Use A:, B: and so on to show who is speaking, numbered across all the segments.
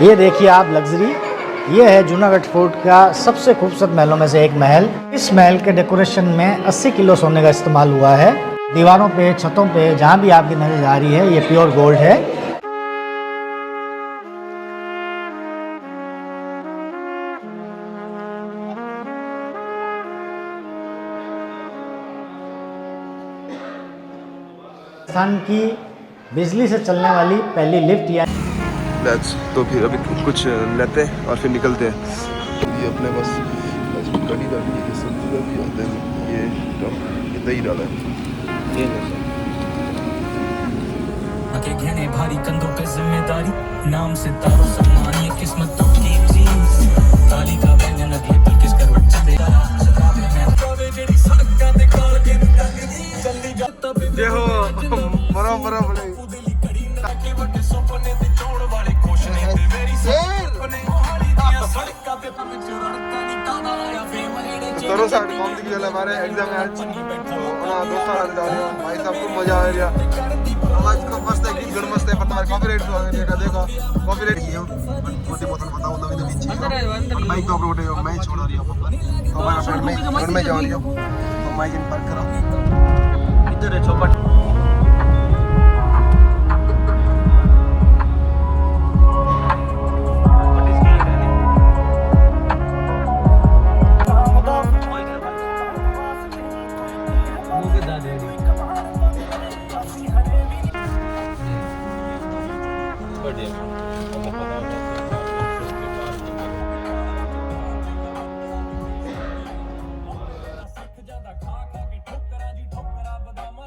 A: ये देखिए आप लग्जरी, ये है जूनागढ़ फोर्ट का सबसे खूबसूरत महलों में से एक महल। इस महल के डेकोरेशन में 80 किलो सोने का इस्तेमाल हुआ है। दीवारों पे, छतों पे, जहाँ भी आपकी नजर आ रही है, ये प्योर गोल्ड है। राजस्थान की बिजली से चलने वाली पहली लिफ्ट या
B: तो फिर अभी कुछ लेते हैं और फिर निकलते हैं। ये अपने पास कड़ी डाली है, सब्जी भी होते हैं, ये दही डाला है, ये
C: आगे घने भारी कंधों पे जिम्मेदारी, नाम से तारो सम्मान, ये किस्मत की चीज, ताली का व्यंजन अभी पर किस करवट चले सतावे में कोवे जेडी सड़कां ते काल के टंगदी जल्दी जाता पे
B: देखो बराबर बड़े
C: कड़ी ना के बड़े सपने ते चोड़ वाले खुश नहीं ते मेरी सपने मोहाली दियां सड़कां ते पग चुरड़ता नी तादा आया फे महीने
B: तरो साइड कौन सी गल है हमारे एग्जाम में आज ना दोस्तों साथ जा रहे हो भाई, सबको मजा आ गया। आज को मस्त है कि मस्त है, पर तुम्हारे कॉपीराइट तो आगे का देखो कॉपीराइट ही है छोटी बहुत बताओ नवी नवी चीज बाइक तो अपलोड है, मैं छोड़ रही हूं तो हमारा फ्रेंड में जा रही हूं तो मैं जिन पार्क करो इधर है चौपट।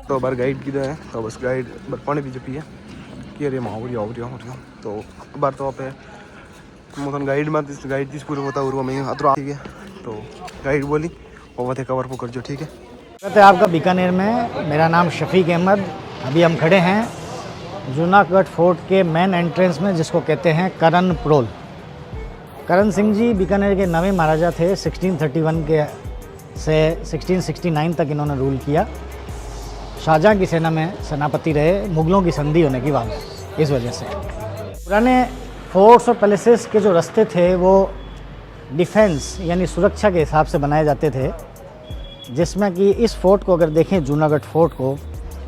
B: तो बार गाइड किधर है तो बस गाइड बार पानी भी पिए कि अरे माहौरिया तो बार तो पे मोतन गाइड में गाइड तीस पूरे बता उर्वा में अतरो ठीक है। तो गाइड बोली और वह कवर पकड़ जो ठीक है।
A: कहते हैं आपका बीकानेर में। मेरा नाम शफीक अहमद। अभी हम खड़े हैं जूनागढ़ फोर्ट के मेन एंट्रेंस में, जिसको कहते हैं करण प्रोल। करण सिंह जी बीकानेर के 9वें महाराजा थे। 1631 के से 1669 तक इन्होंने रूल किया। शाहजहाँ की सेना में सेनापति रहे, मुगलों की संधि होने की बात इस वजह से। पुराने फोर्ट्स और पैलेसेस के जो रास्ते थे वो डिफेंस यानी सुरक्षा के हिसाब से बनाए जाते थे, जिसमें कि इस फोर्ट को अगर देखें, जूनागढ़ फोर्ट को,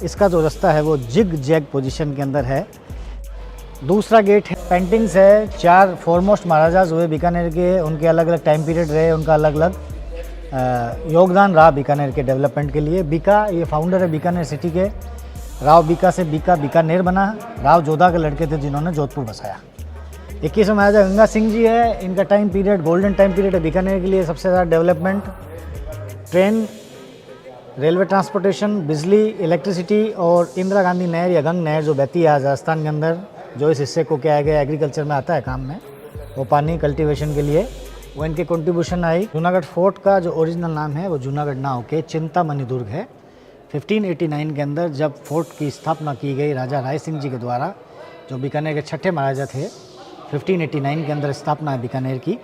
A: इसका जो रास्ता है वो जिग जैग पोजीशन के अंदर है। दूसरा गेट है, पेंटिंग्स है। 4 फॉरमोस्ट महाराजाज हुए बीकानेर के, उनके अलग अलग टाइम पीरियड रहे, उनका अलग अलग योगदान रहा बीकानेर के डेवलपमेंट के लिए। बीका ये फाउंडर है बीकानेर सिटी के। राव बीका से बीकानेर बना। राव जोधा के लड़के थे जिन्होंने जोधपुर बसाया। 21वें महाराजा गंगा सिंह जी है। इनका time period golden time period है बीकानेर के लिए। सबसे ज़्यादा डेवलपमेंट, ट्रेन, रेलवे ट्रांसपोर्टेशन, बिजली, इलेक्ट्रिसिटी और इंदिरा गांधी नहर या गंग नहर जो बहती है राजस्थान के अंदर, जो इस हिस्से को क्या है एग्रीकल्चर में आता है काम में, वो पानी कल्टीवेशन के लिए वो इनके कंट्रीब्यूशन आई। जूनागढ़ फोर्ट का जो ओरिजिनल नाम है वो जूनागढ़ ना होके चिंतामणि दुर्ग है। 1589 के अंदर जब फोर्ट की स्थापना की गई राजा राय सिंह जी के द्वारा, जो बीकानेर के 6ठे महाराजा थे, 1589 के अंदर स्थापना है बीकानेर की,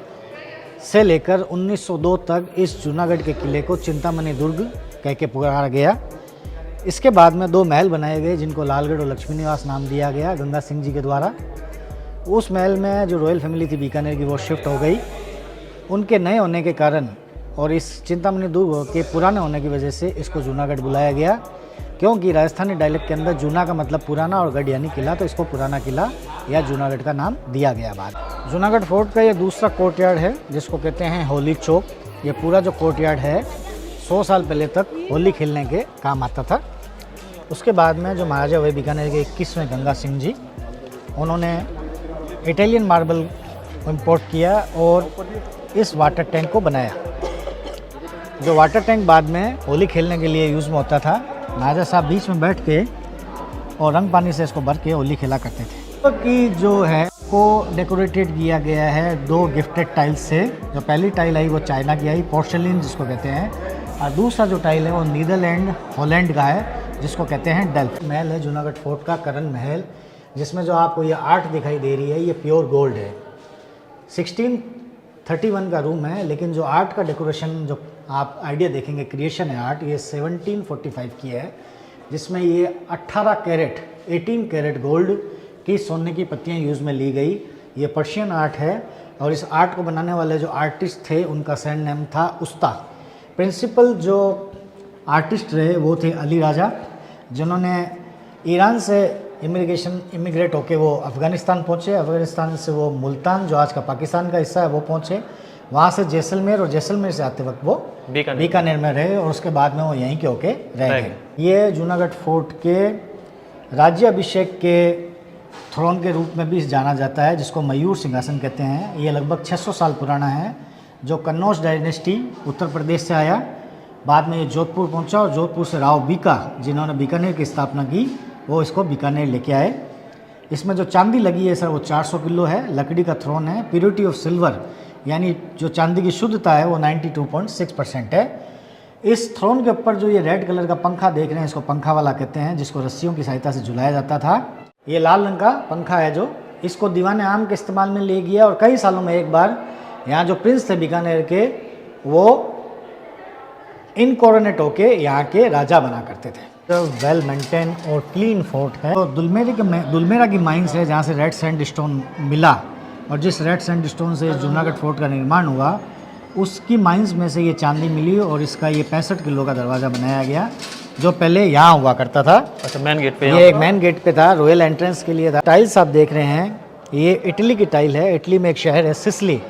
A: से लेकर 1902 तक इस जूनागढ़ के किले को चिंतामणि दुर्ग कह के पुकारा गया। इसके बाद में 2 महल बनाए गए जिनको लालगढ़ और लक्ष्मी निवास नाम दिया गया गंगा सिंह जी के द्वारा। उस महल में जो रॉयल फैमिली थी बीकानेर की वो शिफ्ट हो गई। उनके नए होने के कारण और इस चिंतामणि दुर्ग के पुराने होने की वजह से इसको जूनागढ़ बुलाया गया, क्योंकि राजस्थानी डायलेक्ट के अंदर जूना का मतलब पुराना और गढ़ यानी किला, तो इसको पुराना किला या जूनागढ़ का नाम दिया गया बाद। जूनागढ़ फोर्ट का ये दूसरा कोर्टयार्ड है जिसको कहते हैं होली चौक। ये पूरा जो कोर्टयार्ड है 100 साल पहले तक होली खेलने के काम आता था। उसके बाद में जो महाराजा हुए बीकानेर के 21वें गंगा सिंह जी, उन्होंने इटालियन मार्बल इंपोर्ट किया और इस वाटर टैंक को बनाया। जो वाटर टैंक बाद में होली खेलने के लिए यूज़ में होता था। महाराजा साहब बीच में बैठ के और रंग पानी से इसको भर के होली खेला करते थे। तो की जो है को डेकोरेटेड किया गया है 2 गिफ्टेड टाइल्स से। जो पहली टाइल आई वो चाइना की आई, पोर्सेलिन जिसको कहते हैं, और दूसरा जो टाइल है वो नीदरलैंड हॉलैंड का है जिसको कहते हैं डेल्फ। महल है जूनागढ़ फोर्ट का करण महल, जिसमें जो आपको ये आर्ट दिखाई दे रही है ये प्योर गोल्ड है। 1631 का रूम है, लेकिन जो आर्ट का डेकोरेशन जो आप आइडिया देखेंगे, क्रिएशन है आर्ट, ये 1745 की है, जिसमें ये 18 कैरेट 18 कैरेट गोल्ड की सोने की पत्तियां यूज़ में ली गई। ये पर्शियन आर्ट है और इस आर्ट को बनाने वाले जो आर्टिस्ट थे उनका सैंड नेम था उस्ता। प्रिंसिपल जो आर्टिस्ट रहे वो थे अली राजा, जिन्होंने ईरान से इमिग्रेट होके वो अफ़गानिस्तान पहुँचे। अफ़गानिस्तान से वो मुल्तान जो आज का पाकिस्तान का हिस्सा है वो पहुँचे, वहाँ से जैसलमेर और जैसलमेर से आते वक्त वो बीकानेर में रहे और उसके बाद में वो यहीं के होके रह गए। ये जूनागढ़ फोर्ट के राज्याभिषेक के थ्रोन के रूप में भी जाना जाता है, जिसको मयूर सिंहासन कहते हैं। ये लगभग 600 साल पुराना है, जो कन्नौज डायनेस्टी उत्तर प्रदेश से आया, बाद में ये जोधपुर पहुंचा और जोधपुर से राव बीका जिन्होंने बीकानेर की स्थापना की वो इसको बीकानेर लेके आए। इसमें जो चांदी लगी है सर वो 400 किलो है, लकड़ी का थ्रोन है, प्योरिटी ऑफ सिल्वर यानी जो चांदी की शुद्धता है वो 92.6% है। इस थ्रोन के ऊपर जो ये रेड कलर का पंखा देख रहे हैं इसको पंखा वाला कहते हैं, जिसको रस्सियों की सहायता से झुलाया जाता था। ये लाल रंग का पंखा है जो इसको दीवाने आम के इस्तेमाल में ले गया और कई सालों में एक बार यहाँ जो प्रिंस थे बीकानेर के वो इनकोरोनेट होके यहाँ के राजा बना करते थे। तो वेल मेंटेन और क्लीन फोर्ट है। तो दुलमेरा की माइंस है जहाँ से रेड सैंड स्टोन मिला और जिस रेड सैंड स्टोन से जूनागढ़ फोर्ट का निर्माण हुआ उसकी माइंस में से ये चांदी मिली और इसका ये 65 किलो का दरवाज़ा बनाया गया जो पहले यहाँ हुआ करता था।
D: अच्छा, मेन गेट पे
A: ये एक मेन गेट पे था, रॉयल एंट्रेंस के लिए था। टाइल्स आप देख रहे हैं ये इटली की टाइल है। इटली में एक शहर है सिसिली,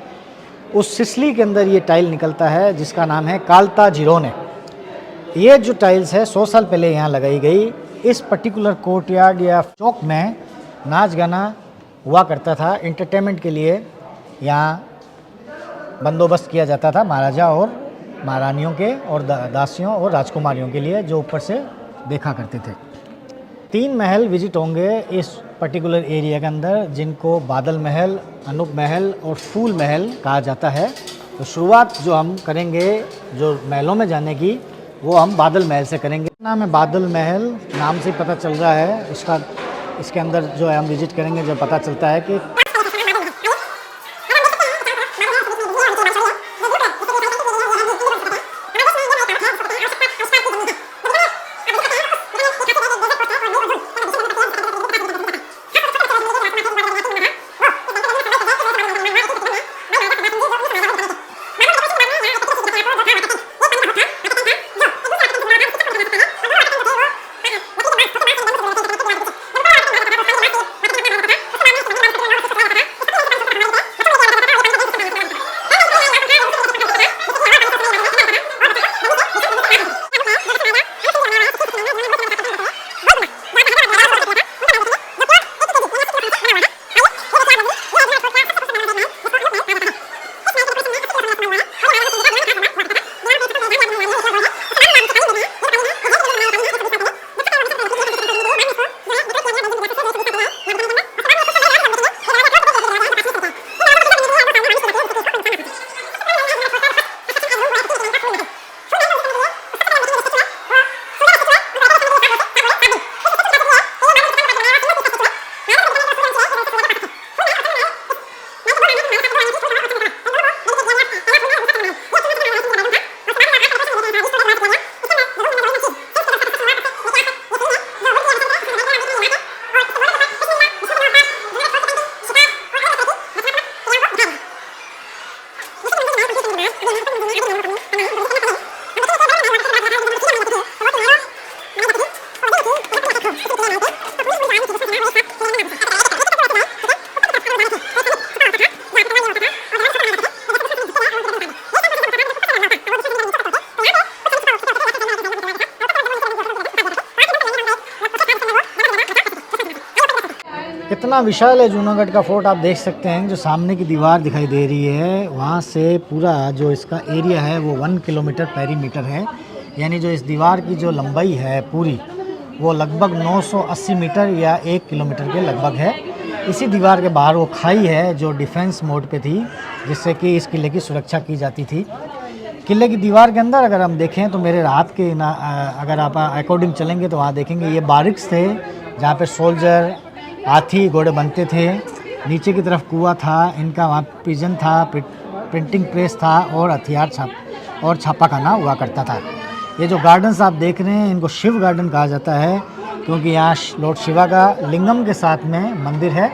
A: उस सिसिली के अंदर ये टाइल निकलता है जिसका नाम है काल्ताजिरोने। ये जो टाइल्स है 100 साल पहले यहाँ लगाई गई। इस पर्टिकुलर कोर्टयार्ड या चौक में नाच गाना हुआ करता था, एंटरटेनमेंट के लिए यहाँ बंदोबस्त किया जाता था महाराजा और महारानियों के और दासियों और राजकुमारियों के लिए जो ऊपर से देखा करते थे। 3 महल विजिट होंगे इस पर्टिकुलर एरिया के अंदर, जिनको बादल महल, अनूप महल और फूल महल कहा जाता है। तो शुरुआत जो हम करेंगे जो महलों में जाने की वो हम बादल महल से करेंगे। नाम है बादल महल, नाम से पता चल रहा है इसके अंदर जो है हम विजिट करेंगे जो पता चलता है कि कितना विशाल है जूनागढ़ का फोर्ट। आप देख सकते हैं जो सामने की दीवार दिखाई दे रही है वहाँ से पूरा जो इसका एरिया है वो 1 किलोमीटर पेरीमीटर है, यानी जो इस दीवार की जो लंबाई है पूरी वो लगभग 980 मीटर या 1 किलोमीटर के लगभग है। इसी दीवार के बाहर वो खाई है जो डिफेंस मोड पे थी, जिससे कि इस किले की सुरक्षा की जाती थी। किले की दीवार के अंदर अगर हम देखें तो मेरे हाथ के अगर आप अकॉर्डिंग चलेंगे तो वहाँ देखेंगे ये बारिक्स थे जहाँ पे सोल्जर, हाथी, घोड़े बनते थे। नीचे की तरफ कुआं था, इनका वहाँ पिजन था, प्रिंटिंग प्रेस था और हथियार छापा खाना हुआ करता था। ये जो गार्डन्स आप देख रहे हैं इनको शिव गार्डन कहा जाता है, क्योंकि यहाँ लॉर्ड शिवा का लिंगम के साथ में मंदिर है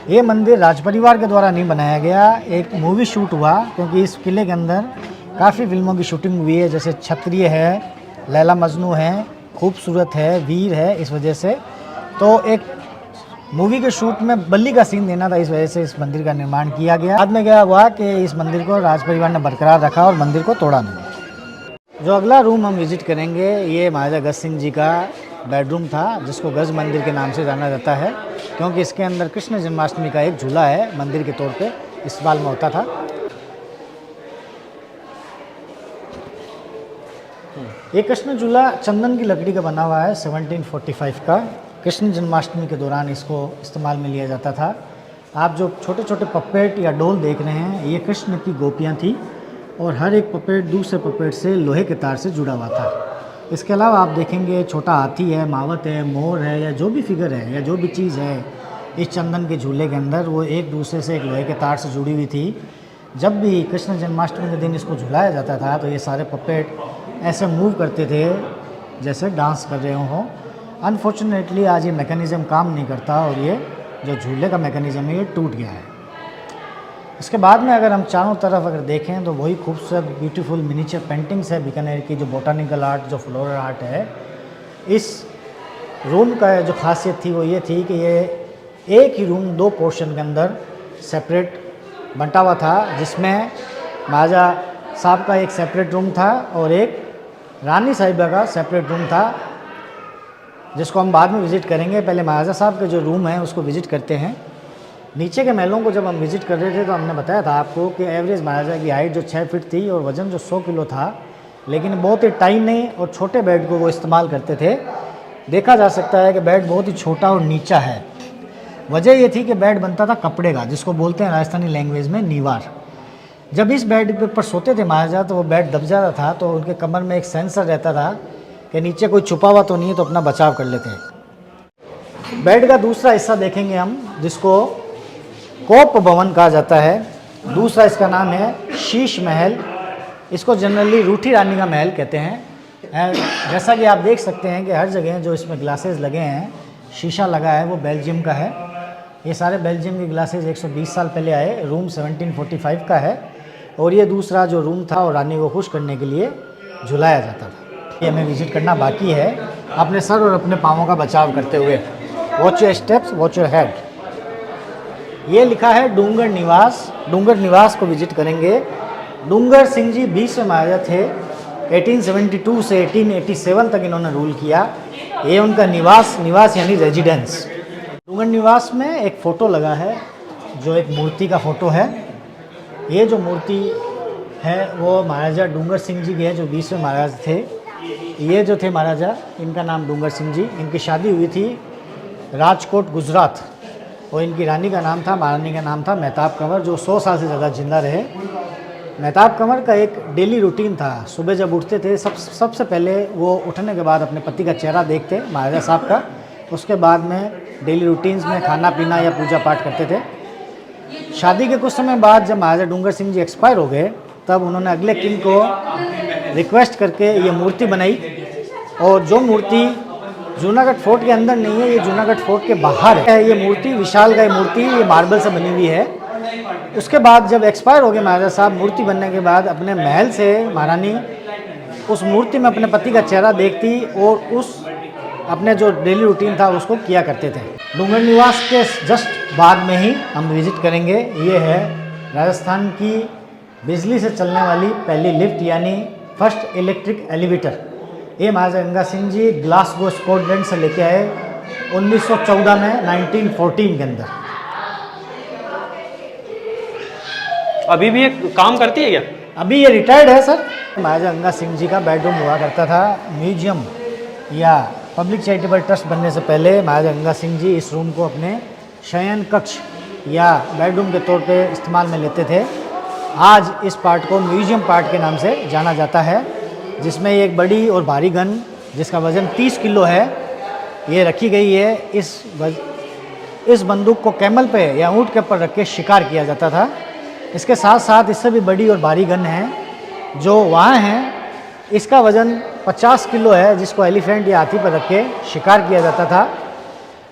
A: ये मंदिर राजपरिवार के द्वारा नहीं बनाया गया, एक मूवी शूट हुआ, क्योंकि इस किले के अंदर काफ़ी फिल्मों की शूटिंग हुई है, जैसे क्षत्रिय है, लैला मजनू है, खूबसूरत है, वीर है। इस वजह से तो एक मूवी के शूट में बल्ली का सीन देना था, इस वजह से इस मंदिर का निर्माण किया गया। बाद में क्या हुआ कि इस मंदिर को राजपरिवार ने बरकरार रखा और मंदिर को तोड़ा नहीं। जो अगला रूम हम विजिट करेंगे, ये महाराजा गज सिंह जी का बेडरूम था, जिसको गज मंदिर के नाम से जाना जाता है, क्योंकि इसके अंदर कृष्ण जन्माष्टमी का एक झूला है, मंदिर के तौर पे इस्तेमाल में होता था। ये कृष्ण झूला चंदन की लकड़ी का बना हुआ है, 1745 का। कृष्ण जन्माष्टमी के दौरान इसको इस्तेमाल में लिया जाता था। आप जो छोटे छोटे पपेट या डोल देख रहे हैं, ये कृष्ण की गोपियाँ थी और हर एक पपेट दूसरे पपेट से लोहे के तार से जुड़ा हुआ था। इसके अलावा आप देखेंगे छोटा हाथी है, मावत है, मोर है, या जो भी फिगर है या जो भी चीज़ है इस चंदन के झूले के अंदर, वो एक दूसरे से एक लोहे के तार से जुड़ी हुई थी। जब भी कृष्ण जन्माष्टमी के दिन इसको झुलाया जाता था तो ये सारे पपेट ऐसे मूव करते थे जैसे डांस कर रहे हों। अनफॉर्चुनेटली आज ये मैकेनिज़्म काम नहीं करता और ये जो झूले का मैकेनिज़्म है ये टूट गया है। इसके बाद में अगर हम चारों तरफ अगर देखें तो वही खूबसूरत ब्यूटीफुल मिनीचर पेंटिंग्स है बीकानेर की, जो बोटानिकल आर्ट, जो फ्लोरल आर्ट है। इस रूम का जो खासियत थी वो ये थी कि ये एक ही रूम 2 पोर्शन के अंदर सेपरेट बंटा हुआ था, जिसमें महाराजा साहब का एक सेपरेट रूम था और एक रानी साहिबा का सेपरेट रूम था, जिसको हम बाद में विज़िट करेंगे। पहले महाराजा साहब के जो रूम है उसको विज़िट करते हैं। नीचे के महलों को जब हम विज़िट कर रहे थे तो हमने बताया था आपको कि एवरेज महाराजा की हाइट जो 6 फीट थी और वज़न जो 100 किलो था, लेकिन बहुत ही टाइनी और छोटे बेड को वो इस्तेमाल करते थे। देखा जा सकता है कि बेड बहुत ही छोटा और नीचा है। वजह ये थी कि बेड बनता था कपड़े का, जिसको बोलते हैं राजस्थानी लैंग्वेज में नीवार। जब इस बेड के ऊपर सोते थे महाराजा तो वो बेड दब जाता था, तो उनके कमर में एक सेंसर रहता था कि नीचे कोई छुपा हुआ तो नहीं है, तो अपना बचाव कर लेते हैं। बेड का दूसरा हिस्सा देखेंगे हम, जिसको कोप भवन कहा जाता है। दूसरा इसका नाम है शीश महल। इसको जनरली रूठी रानी का महल कहते हैं। जैसा कि आप देख सकते हैं कि हर जगह जो इसमें ग्लासेस लगे हैं, शीशा लगा है, वो बेल्जियम का है। ये सारे बेल्जियम के ग्लासेस 120 साल पहले आए। रूम 1745 का है और ये दूसरा जो रूम था और रानी को खुश करने के लिए झुलाया जाता था। ये हमें विजिट करना बाकी है, अपने सर और अपने पाँवों का बचाव करते हुए। Watch your steps, watch your head. ये लिखा है डूंगर निवास। डूंगर निवास को विजिट करेंगे। डूंगर सिंह जी 20वें महाराजा थे। 1872 से 1887 तक इन्होंने रूल किया। ये उनका निवास यानी रेजिडेंस। डूंगर निवास में एक फ़ोटो लगा है, जो एक मूर्ति का फ़ोटो है। ये जो मूर्ति है वो महाराजा डूंगर सिंह जी की है, जो 20वें महाराज थे। ये जो थे महाराजा, इनका नाम डूंगर सिंह जी। इनकी शादी हुई थी राजकोट, गुजरात, और इनकी रानी का नाम था, महारानी का नाम था मेहताब कंवर, जो 100 साल से ज़्यादा जिंदा रहे। मेहताब कंवर का एक डेली रूटीन था। सुबह जब उठते थे सबसे पहले वो उठने के बाद अपने पति का चेहरा देखते महाराजा साहब का। उसके बाद में डेली रूटीन्स में खाना पीना या पूजा पाठ करते थे। शादी के कुछ समय बाद जब महाराजा डूंगर सिंह जी एक्सपायर हो गए, तब उन्होंने अगले किंग को रिक्वेस्ट करके ये मूर्ति बनाई। और जो मूर्ति जूनागढ़ फोर्ट के अंदर नहीं है, ये जूनागढ़ फोर्ट के बाहर है। ये मूर्ति विशालकाय मूर्ति, ये मार्बल से बनी हुई है। उसके बाद जब एक्सपायर हो गए महाराजा साहब, मूर्ति बनने के बाद अपने महल से महारानी उस मूर्ति में अपने पति का चेहरा देखती और उस अपने जो डेली रूटीन था उसको किया करते थे। डूंगर निवास के जस्ट बाद में ही हम विजिट करेंगे। ये है राजस्थान की बिजली से चलने वाली पहली लिफ्ट, यानी फर्स्ट इलेक्ट्रिक एलिवेटर। ये महाराजा गंगा सिंह जी ग्लासगो स्कॉटलैंड से लेके आए 1914 में, 1914 के अंदर।
D: अभी भी ये काम करती है क्या?
A: अभी ये रिटायर्ड है सर। महाराजा गंगा सिंह जी का बेडरूम हुआ करता था। म्यूजियम या पब्लिक चैरिटेबल ट्रस्ट बनने से पहले महाराजा गंगा सिंह जी इस रूम को अपने शयन कक्ष या बेडरूम के तौर पे इस्तेमाल में लेते थे। आज इस पार्ट को म्यूजियम पार्ट के नाम से जाना जाता है, जिसमें एक बड़ी और भारी गन जिसका वज़न 30 किलो है, ये रखी गई है। इस बंदूक को कैमल पे या ऊँट के ऊपर रख के शिकार किया जाता था। इसके साथ साथ इससे भी बड़ी और भारी गन है जो वहाँ हैं, इसका वज़न 50 किलो है, जिसको एलिफेंट या हाथी पर रख के शिकार किया जाता था।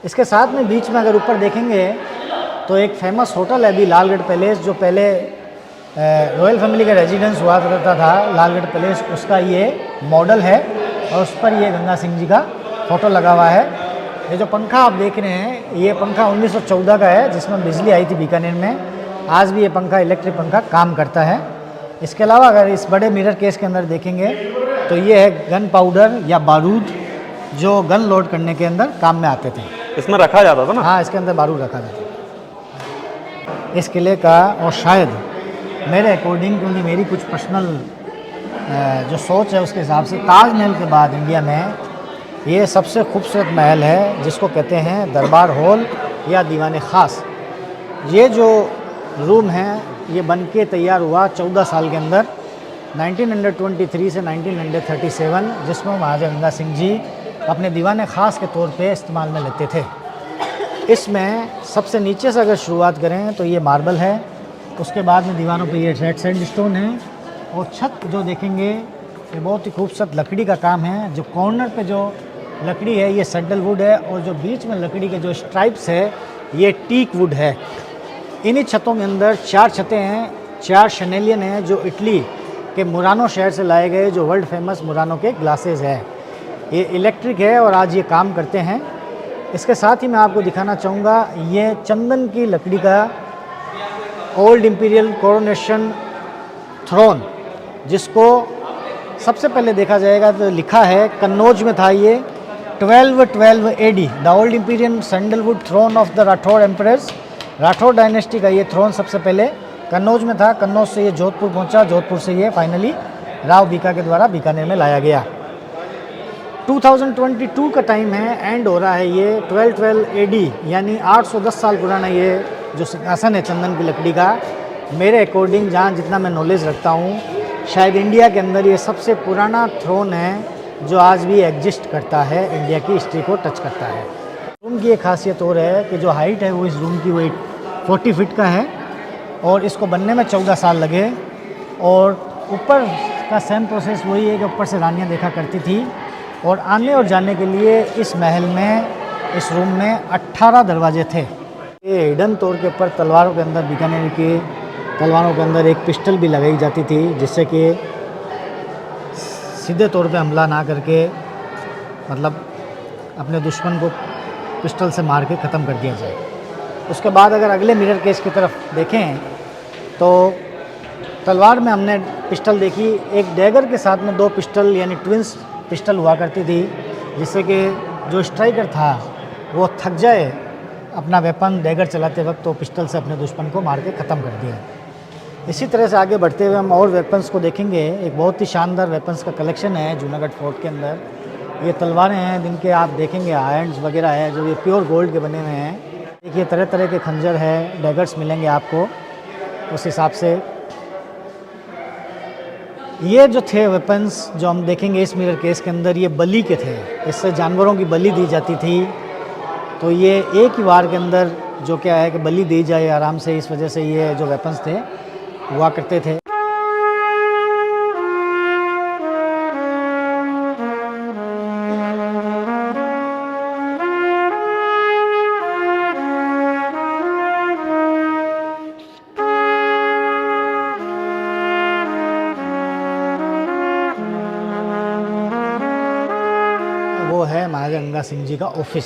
A: इसके साथ में बीच में अगर ऊपर देखेंगे तो एक फेमस होटल है अभी लालगढ़ पैलेस, जो पहले रॉयल फैमिली का रेजिडेंस हुआ करता था, लालगढ़ पैलेस, उसका ये मॉडल है और उस पर ये गंगा सिंह जी का फ़ोटो लगा हुआ है। ये जो पंखा आप देख रहे हैं, ये पंखा 1914 का है, जिसमें बिजली आई थी बीकानेर में। आज भी ये पंखा, इलेक्ट्रिक पंखा, काम करता है। इसके अलावा अगर इस बड़े मिरर केस के अंदर देखेंगे तो ये है गन पाउडर या बारूद, जो गन लोड करने के अंदर काम में आते थे।
D: इसमें रखा जाता था ना?
A: हाँ, इसके अंदर बारूद रखा जाता था। इस किले का, और शायद मेरे अकॉर्डिंग, क्योंकि मेरी कुछ पर्सनल जो सोच है उसके हिसाब से, ताजमहल के बाद इंडिया में ये सबसे खूबसूरत महल है, जिसको कहते हैं दरबार हॉल या दीवाने ख़ास। ये जो रूम है ये बन के तैयार हुआ 14 साल के अंदर, 1923 से 1937, जिसमें महाराजा गंगा सिंह जी अपने दीवाने ख़ास के तौर पे इस्तेमाल में लेते थे। इसमें सबसे नीचे से अगर शुरुआत करें तो ये मार्बल है, उसके बाद में दीवानों पे ये रेड सैंडस्टोन है, और छत जो देखेंगे ये बहुत ही खूबसूरत लकड़ी का काम है। जो कॉर्नर पे जो लकड़ी है ये सैंडलवुड है, और जो बीच में लकड़ी के जो स्ट्राइप्स है ये टीक वुड है। इन्हीं छतों के अंदर 4 छतें हैं, 4 शनेलियन हैं, जो इटली के मुरानो शहर से लाए गए, जो वर्ल्ड फेमस मुरानो के ग्लासेस है। ये इलेक्ट्रिक है और आज ये काम करते हैं। इसके साथ ही मैं आपको दिखाना चाहूँगा, ये चंदन की लकड़ी का ओल्ड इम्पीरियल कोरोनेशन थ्रोन, जिसको सबसे पहले देखा जाएगा तो लिखा है कन्नौज में था ये 1212 AD, the old imperial sandalwood throne of the Rathore emperors. Rathore dynasty का ये थ्रोन सबसे पहले कन्नौज में था। कन्नौज से ये जोधपुर पहुंचा, जोधपुर से ये फाइनली राव बीका के द्वारा बीकानेर में लाया गया। 2022 का टाइम है, एंड हो रहा है ये 1212 AD, यानी 810 साल पुराना ये जो सिंहासन है चंदन की लकड़ी का। मेरे अकॉर्डिंग, जहाँ जितना मैं नॉलेज रखता हूँ, शायद इंडिया के अंदर ये सबसे पुराना थ्रोन है जो आज भी एग्जिस्ट करता है, इंडिया की हिस्ट्री को टच करता है। रूम की एक खासियत और है कि जो हाइट है वो इस रूम की वो 40 फीट का है, और इसको बनने में 14 साल लगे। और ऊपर का सेम प्रोसेस वही है कि ऊपर से रानियाँ देखा करती थी, और आने और जाने के लिए इस महल में, इस रूम में 18 दरवाजे थे। ये हिडन तौर के ऊपर तलवारों के अंदर, बीकानेर की तलवारों के अंदर एक पिस्टल भी लगाई जाती थी, जिससे कि सीधे तौर पे हमला ना करके, मतलब अपने दुश्मन को पिस्टल से मार के ख़त्म कर दिया जाए। उसके बाद अगर अगले मिरर केस की तरफ देखें तो तलवार में हमने पिस्टल देखी, एक डैगर के साथ में 2 पिस्टल यानी ट्विंस पिस्टल हुआ करती थी, जिससे कि जो स्ट्राइकर था वो थक जाए अपना वेपन डैगर चलाते वक्त, तो पिस्टल से अपने दुश्मन को मार के ख़त्म कर दिया। इसी तरह से आगे बढ़ते हुए हम और वेपन्स को देखेंगे। एक बहुत ही शानदार वेपन्स का कलेक्शन है जूनागढ़ फोर्ट के अंदर। ये तलवारें हैं जिनके आप देखेंगे आयरन्स वगैरह है, जो ये प्योर गोल्ड के बने हुए हैं। देखिए तरह तरह के खंजर है, डैगर्स मिलेंगे आपको उस हिसाब से। ये जो थे वेपन्स जो हम देखेंगे इस मिरर केस के अंदर, ये बलि के थे, इससे जानवरों की बलि दी जाती थी। तो ये एक ही वार के अंदर जो क्या है कि बलि दी जाए आराम से, इस वजह से ये जो वेपन्स थे हुआ करते थे। वो है महाराजा गंगा सिंह जी का ऑफिस।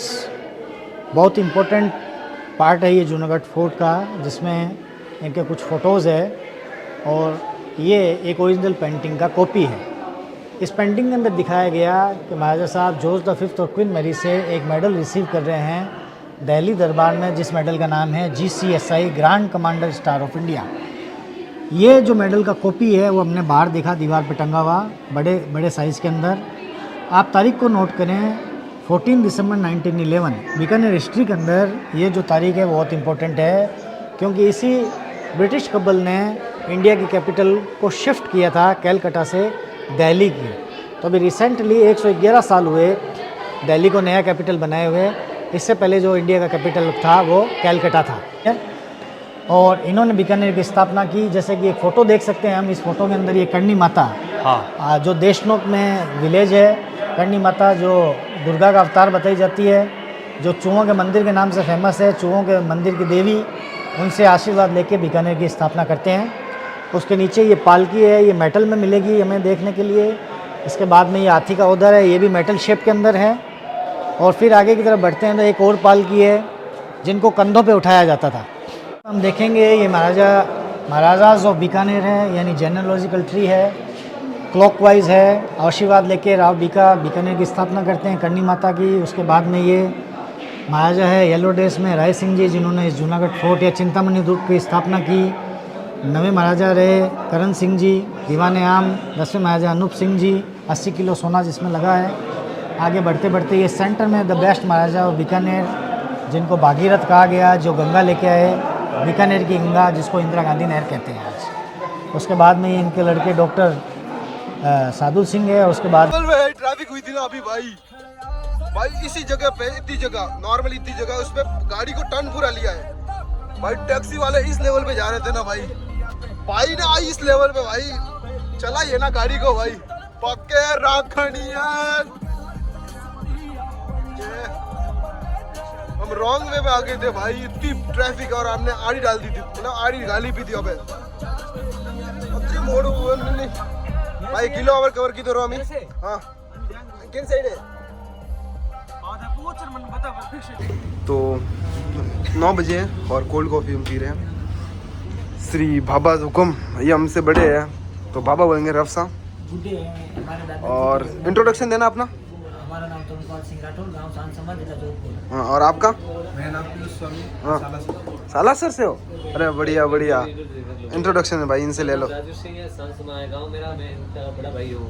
A: बहुत इम्पोर्टेंट पार्ट है ये जूनागढ़ फोर्ट का, जिसमें इनके कुछ फ़ोटोज़ है, और ये एक ओरिजिनल पेंटिंग का कॉपी है। इस पेंटिंग के अंदर दिखाया गया कि महाराजा साहब जॉर्ज द 5th और क्वीन मैरी से एक मेडल रिसीव कर रहे हैं दिल्ली दरबार में, जिस मेडल का नाम है GCSI grand commander star of India. ये जो मेडल का कॉपी है वो हमने बाहर देखा, दीवार पर टंगा हुआ बड़े बड़े साइज़ के अंदर। आप तारीख को नोट करें, 14 दिसंबर 1911। बीकानेर हिस्ट्री के अंदर ये जो तारीख है बहुत इंपॉर्टेंट है, क्योंकि इसी ब्रिटिश कबल ने इंडिया की कैपिटल को शिफ्ट किया था कैलकाटा से दिल्ली की। तो अभी रिसेंटली 111 साल हुए दिल्ली को नया कैपिटल बनाए हुए। इससे पहले जो इंडिया का कैपिटल था वो कैलकाटा था, और इन्होंने बीकानेर की स्थापना की। जैसे कि एक फ़ोटो देख सकते हैं हम, इस फोटो के अंदर ये करणी माता, हाँ, जो देशनोक में विलेज है, करणी माता जो दुर्गा का अवतार बताई जाती है, जो चूहों के मंदिर के नाम से फेमस है, चूहों के मंदिर की देवी, उनसे आशीर्वाद लेके बीकानेर की स्थापना करते हैं। उसके नीचे ये पालकी है, ये मेटल में मिलेगी हमें देखने के लिए। इसके बाद में ये हाथी का उदर है, ये भी मेटल शेप के अंदर है। और फिर आगे की तरफ बढ़ते हैं तो एक और पालकी है जिनको कंधों पे उठाया जाता था। हम देखेंगे ये महाराजाज ऑफ बीकानेर है, यानी जेनेलॉजिकल ट्री है, क्लॉकवाइज है। आशीर्वाद लेके राव बीकानेर की स्थापना करते हैं, करनी माता की। उसके बाद में ये महाराजा है येलो ड्रेस में राय सिंह जी, जिन्होंने इस जूनागढ़ फोर्ट या चिंतामणि दुर्ग की स्थापना की। नवे महाराजा रहे करण सिंह जी, दीवाने आम। 10वें महाराजा अनूप सिंह जी, 80 किलो सोना जिसमें लगा है। आगे बढ़ते बढ़ते ये सेंटर में the best Maharaja of Bikaner, जिनको भागीरथ कहा गया, जो गंगा लेके आए, बीकानेर की गंगा, जिसको इंदिरा गांधी नहर कहते हैं आज। उसके बाद में इनके लड़के डॉक्टर साधु सिंह है। उसके बाद
B: ट्रैफिक हुई थी ना अभी भाई इसी जगह पे, इतनी जगह नॉर्मली इतनी जगह उस पे गाड़ी को टर्न पूरा लिया है भाई। टैक्सी वाले इस लेवल पे जा रहे थे ना भाई ना आई इस लेवल पे भाई, चलाइए ना गाड़ी को भाई, पक्के राखनिया। हम रॉन्ग वे पे आ गए थे भाई, इतनी ट्रैफिक और हमने आड़ी डाल दी थी, मतलब आड़ी गाली भी थी। अबे मोड़ भाई किलो ओवर कवर की तो रोमी। हाँ किन साइड है? तो 9 बजे हैं और कोल्ड कॉफ़ी हम पी रहे हैं। श्री बाबा हुकुम, ये हमसे बड़े हैं तो बाबा बोलेंगे रफसा। और इंट्रोडक्शन देना अपना।
A: हमारा नाम तरुणपाल सिंह राठौर, गांव सांसमा, जिला जोधपुर।
B: हाँ, और आपका?
E: मेरा नाम पीयूष स्वामी,
B: हाँ
E: सालासर।
B: सालासर से हो? अरे बढ़िया बढ़िया। इंट्रोडक्शन है भाई, इनसे ले लो।
F: राजू सिंह है, सांसमा है गाँव मेरा, मैं इनका बड़ा भाई हूँ।